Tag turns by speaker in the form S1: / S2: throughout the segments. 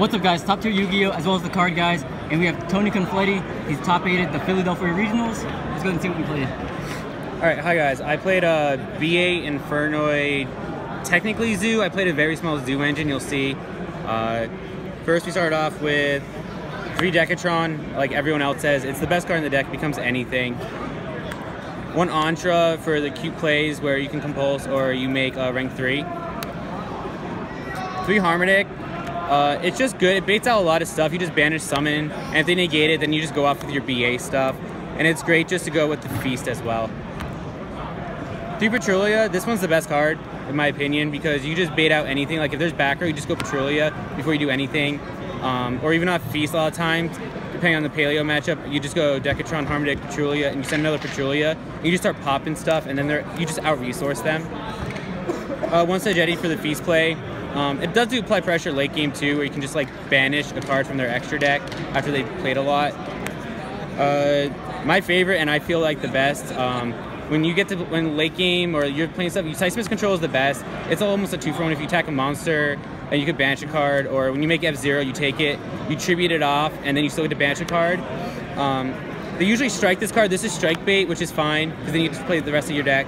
S1: What's up, guys? Top tier Yu-Gi-Oh! As well as the card guys. And we have Tony Confletti. He's top 8 at the Philadelphia Regionals. Let's go and see what we played.
S2: Alright, hi guys. I played a B8 Infernoid, technically Zoo. I played a very small Zoo engine, you'll see. First we started off with 3 Decatron, like everyone else says. It's the best card in the deck, becomes anything. 1 Entra for the cute plays where you can compulse or you make rank 3. 3 Harmonic. It's just good. It baits out a lot of stuff. You just banish summon, and if they negate it, then you just go off with your BA stuff. And it's great just to go with the Feast as well. 3 Petrulia. This one's the best card, in my opinion, because you just bait out anything. Like if there's back row, you just go Petrulia before you do anything. Or even off Feast a lot of times, depending on the Paleo matchup, you just go Decatron, Harmonic, Petrulia, and you send another Petrulia. And you just start popping stuff, and then you just out-resource them. 1 Sagetti for the Feast play. It does do apply pressure late game too, where you can just like banish a card from their extra deck after they've played a lot. My favorite, and I feel like the best, when you get to late game or you're playing stuff, Seismic Control is the best. It's almost a 2-for-1 if you attack a monster and you could banish a card, or when you make F0, you take it, you tribute it off, and then you still get to banish a card. They usually strike this card. This is strike bait, which is fine, because then you just play the rest of your deck.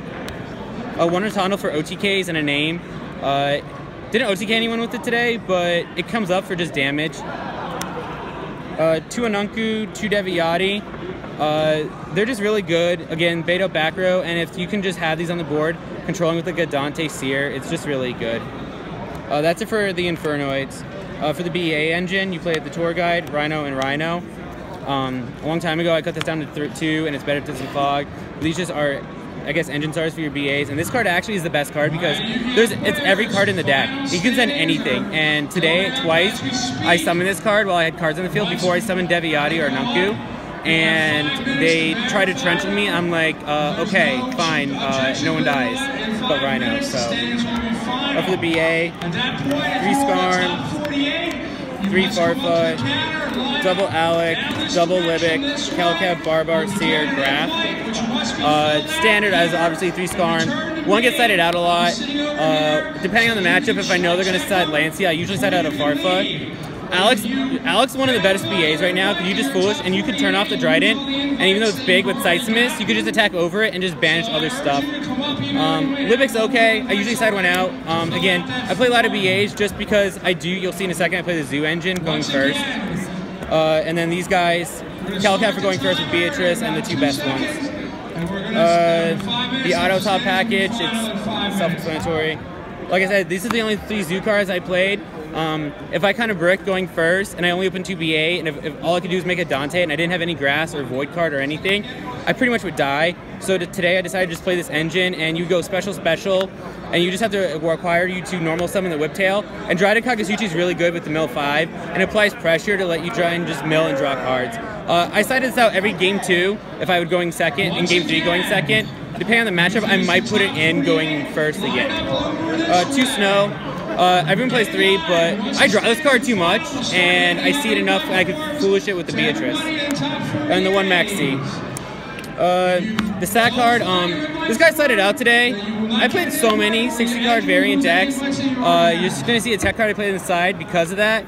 S2: 1 Rotando for OTKs and a name. Didn't OTK anyone with it today, but it comes up for just damage. 2 Anunku, 2 Deviati. They're just really good. Again, bait out back row, and if you can just have these on the board, controlling with like a Dante Seer, it's just really good. That's it for the Infernoids. For the BEA engine, you play at the Tour Guide, Rhino and Rhino. A long time ago, I cut this down to 2, and it's better to some Fog. These just are, I guess, engine stars for your BAs, and this card actually is the best card because it's every card in the deck. You can send anything, and today, twice, I summoned this card while I had cards in the field before I summoned Deviati or Nunku, and they tried to trench with me. I'm like, okay, fine, no one dies but Rhino, so. For the BA, 3 Skarn, 3 Farfoot, double Alec, double Libic, Calcab, Barbar, Seer, Graph. Standard as obviously 3 Skarn. 1 gets sided out a lot. Depending on the matchup, if I know they're going to side Lancey, I usually side out a Farfoot. Alex is one of the best BAs right now because you just foolish and you can turn off the Trident, and even though it's big with Seismic, you could just attack over it and just banish other stuff. Libic's okay. I usually side 1 out. Again, I play a lot of BAs just because you'll see in a second, I play the Zoo engine going first. And then these guys, Calcap for going first with Beatrice, and the 2 best ones. The auto top package, it's self-explanatory. Like I said, these are the only 3 Zoo cards I played. If I kind of brick going first and I only opened 2 BA, and if all I could do is make a Dante and I didn't have any grass or void card or anything, I pretty much would die. So today I decided to just play this engine, and you go special, and you just have to require you to normal summon the Whiptail. And Dryden Kagasuchi is really good with the mill 5 and applies pressure to let you try and just mill and draw cards. I sided this out every game 2 if I would going second, and game 3 going second. Depending on the matchup, I might put it in going first again. 2 Snow. Everyone plays 3, but I draw this card too much, and I see it enough and I could foolish it with the Beatrice. And the 1 Maxi. The Sack card, this guy sided out today. I played so many 60 card variant decks. You're just going to see a tech card I played on the side because of that.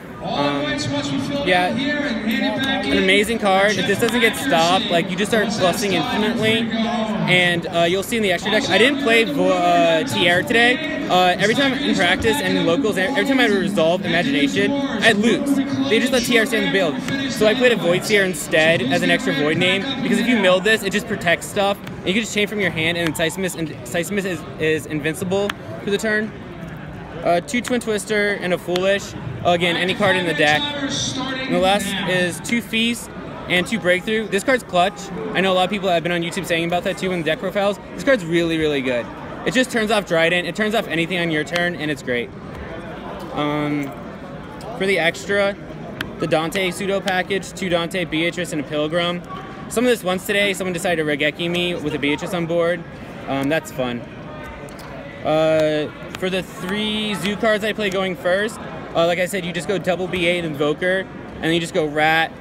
S2: Yeah, an amazing card. If this doesn't get stopped, like, you just start busting infinitely, and you'll see in the extra deck. I didn't play Tierra today. Every time in practice and in locals, every time I would resolve Imagination, I'd lose. They just let Tierra stay in the build. So I played a Void Seer instead as an extra Void name, because if you milled this, it just protects stuff. And you can just chain from your hand, and Seismic is invincible for the turn. 2 Twin Twister and a Foolish. Again, any card in the deck. And the last is 2 Feast and 2 Breakthrough. This card's clutch. I know a lot of people have been on YouTube saying about that too in the deck profiles. This card's really, really good. It just turns off Trident. It turns off anything on your turn, and it's great. For the extra, the Dante pseudo package, 2 Dante, Beatrice, and a Pilgrim. Some of this once today, someone decided to Regeki me with a Beatrice on board. That's fun. For the 3 Zoo cards I play going first, like I said, you just go double B8 Invoker, and then you just go Rat,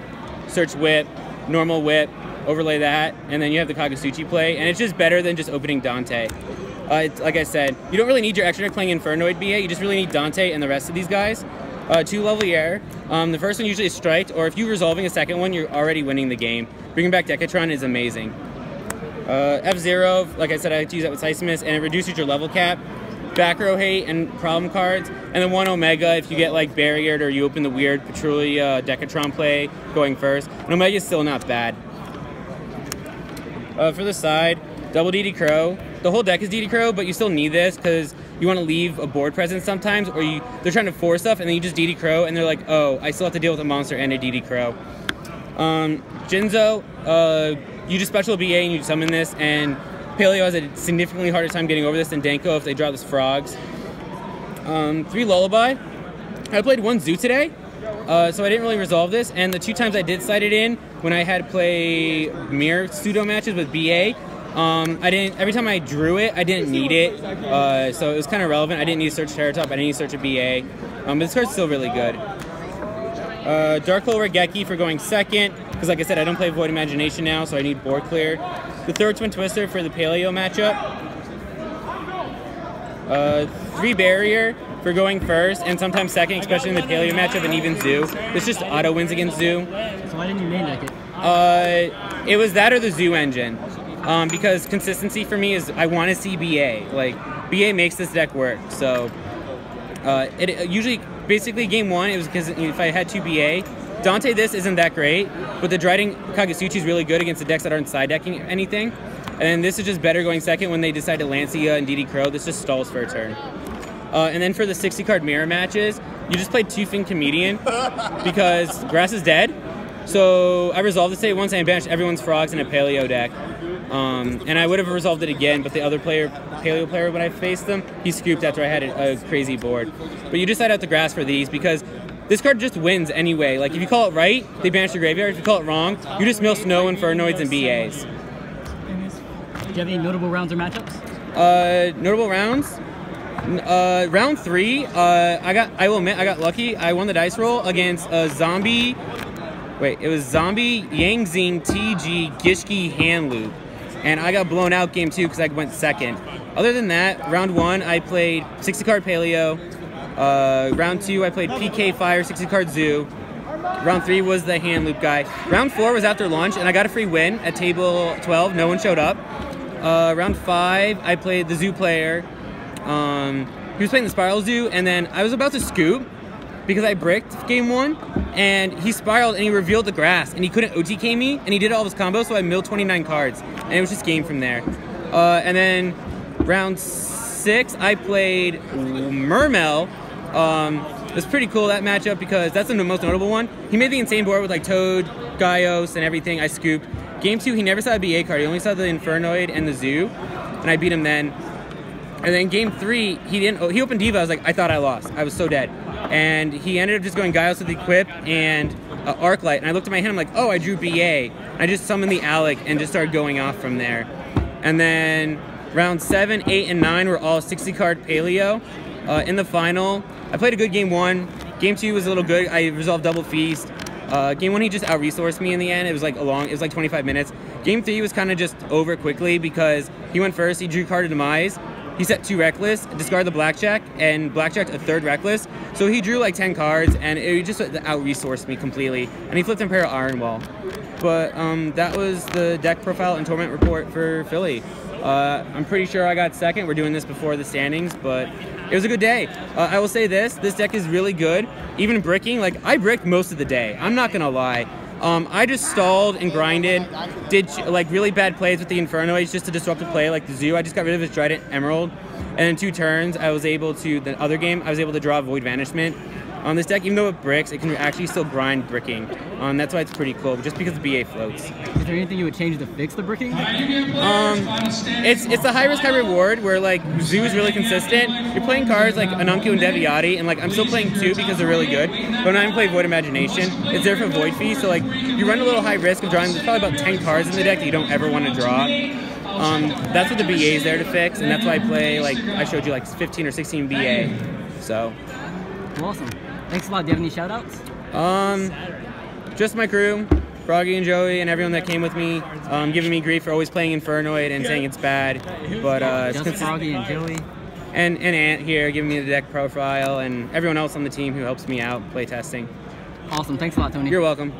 S2: Search Whip, Normal Whip, overlay that, and then you have the Kagasuchi play, and it's just better than just opening Dante. Like I said, you don't really need your extra deck playing Infernoid BA, you just really need Dante and the rest of these guys. 2 Levine. The first one usually is striked, or if you're resolving a second one, you're already winning the game. Bringing back Decatron is amazing. F0, like I said, I like to use that with Seismus, and it reduces your level cap, back row hate, and problem cards. And then 1 Omega if you get like barriered or you open the weird Patrouille Decatron play going first. And Omega is still not bad. For the side, double DD Crow. The whole deck is DD Crow, but you still need this because you want to leave a board presence sometimes, or they're trying to force stuff, and then you just DD Crow, and they're like, oh, I still have to deal with a monster and a DD Crow. Jinzo, you just special BA and you summon this, and Paleo has a significantly harder time getting over this than Danko if they draw this Frogs. 3 Lullaby. I played 1 Zoo today, so I didn't really resolve this, and the 2 times I did side it in, when I had to play mirror pseudo matches with BA, every time I drew it, I didn't need it, so it was kind of relevant. I didn't need to search Terratop, I didn't need to search a BA, but this card's still really good. Dark Hole Regeki for going second, because like I said, I don't play Void Imagination now, so I need board clear. The 3rd Twin Twister for the Paleo matchup. 3 Barrier for going first, and sometimes second, especially in the Paleo matchup, and even Zoo. This just auto wins against Zoo.
S1: So why didn't you main deck it?
S2: It was that or the Zoo engine. Because consistency for me is I want to see BA. Like, BA makes this deck work. So, it usually, basically game 1, it was because if I had 2 BA, Dante this isn't that great, but the Dryden Kagasuchi is really good against the decks that aren't side decking anything. And this is just better going second when they decide to Lancia and DD Crow. This just stalls for a turn. And then for the 60-card mirror matches, you just played 2 Fin Comedian because Grass is dead. So I resolved this today once and I banished everyone's Frogs in a Paleo deck. And I would have resolved it again, but the other player, Paleo player, when I faced them, he scooped after I had a crazy board. But you decide out the Grass for these because this card just wins anyway. Like, if you call it right, they banish your graveyard. If you call it wrong, you just mill Snow, Infernoids, and BAs.
S1: Do you have any notable rounds or matchups?
S2: Notable rounds? Round 3, I will admit, I got lucky. I won the dice roll against a Zombie... Wait, it was Zombie, Yangzing, TG, Gishki, Hand Loop. And I got blown out game 2 because I went second. Other than that, round 1, I played 60-card Paleo. Round 2, I played PK Fire, 60-card Zoo. Round 3 was the Hand Loop guy. Round 4 was after lunch, and I got a free win at table 12. No one showed up. Round 5, I played the Zoo player. He was playing the Spiral Zoo, and then I was about to scoop because I bricked game 1, and he spiraled and he revealed the Grass, and he couldn't OTK me, and he did all of his combos, so I milled 29 cards, and it was just game from there. And then round 6, I played Mermel. It was pretty cool, that matchup, because that's the most notable one. He made the insane board with like Toad, Guyz, and everything. I scooped. Game 2, he never saw a BA card. He only saw the Infernoid and the Zoo, and I beat him then. And then game 3, he opened Diva. I was like, I thought I lost. I was so dead. And he ended up just going Guyz with the Equip and Arclight. And I looked at my hand, I'm like, oh, I drew BA. I just summoned the Alec and just started going off from there. And then round 7, 8, and 9 were all 60-card Paleo. In the final, I played a good game 1. Game 2 was a little good. I resolved Double Feast. Game 1, he just out-resourced me in the end. It was like 25 minutes. Game 3 was kind of just over quickly because he went first. He drew card of Demise. He set 2 Reckless, discarded the Blackjack, and Blackjacked a 3rd Reckless. So he drew like 10 cards, and it just out-resourced me completely. And he flipped Imperial Iron Wall. But that was the deck profile and tournament report for Philly. I'm pretty sure I got second. We're doing this before the standings, but it was a good day. I will say this deck is really good. Even bricking, like I bricked most of the day. I'm not gonna lie. I just stalled and grinded, did like really bad plays with the Infernoids just to disrupt the play, like the Zoo. I just got rid of his Trident Emerald, and in 2 turns, I was able to, the other game, I was able to draw Void Vanishment. On this deck, even though it bricks, it can actually still grind bricking. That's why it's pretty cool, just because the BA floats.
S1: Is there anything you would change to fix the bricking?
S2: It's a high risk, high reward where like Zoo is really consistent. You're playing cards like Anunku and Deviati, and like I'm still playing 2 because they're really good. But when I'm playing Void Imagination, it's there for Void Fee, so like you run a little high risk of drawing. There's probably about 10 cards in the deck that you don't ever want to draw. That's what the BA is there to fix, and that's why I play like I showed you like 15 or 16 BA. So
S1: awesome. Thanks a lot. Do you have any shout-outs?
S2: Just my crew, Froggy and Joey, and everyone that came with me, giving me grief for always playing Infernoid and saying it's bad. But
S1: just Froggy and Joey.
S2: and Ant here giving me the deck profile, and everyone else on the team who helps me out play testing.
S1: Awesome. Thanks a lot, Tony.
S2: You're welcome.